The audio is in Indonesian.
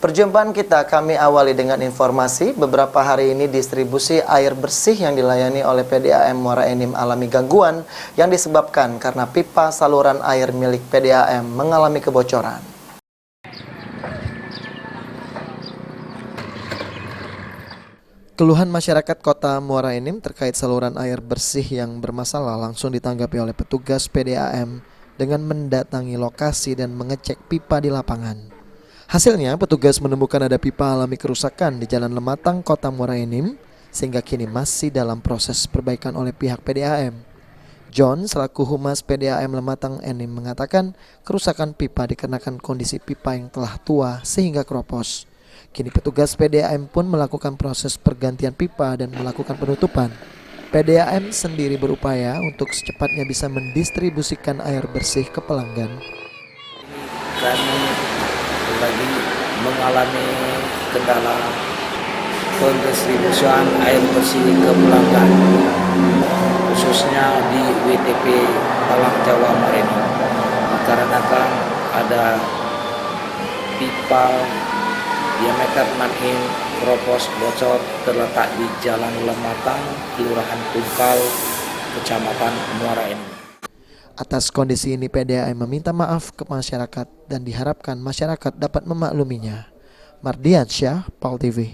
Perjumpaan kita kami awali dengan informasi beberapa hari ini distribusi air bersih yang dilayani oleh PDAM Muara Enim alami gangguan yang disebabkan karena pipa saluran air milik PDAM mengalami kebocoran. Keluhan masyarakat Kota Muara Enim terkait saluran air bersih yang bermasalah langsung ditanggapi oleh petugas PDAM dengan mendatangi lokasi dan mengecek pipa di lapangan. Hasilnya, petugas menemukan ada pipa alami kerusakan di Jalan Lematang, Kota Muara Enim, sehingga kini masih dalam proses perbaikan oleh pihak PDAM. John, selaku Humas PDAM Lematang Enim, mengatakan kerusakan pipa dikarenakan kondisi pipa yang telah tua sehingga keropos. Kini petugas PDAM pun melakukan proses pergantian pipa dan melakukan penutupan. PDAM sendiri berupaya untuk secepatnya bisa mendistribusikan air bersih ke pelanggan. Kami lagi mengalami kendala pendistribusian air bersih ke pelanggan, khususnya di WTP Talang Jawa Muara Enim, dikarenakan ada pipa diameter 6 in keropos bocor terletak di Jalan Lematang, Kelurahan Tungkal, Kecamatan Muara Enim. Atas kondisi ini PDAM meminta maaf ke masyarakat dan diharapkan masyarakat dapat memakluminya. Mardiansyah, PAL TV.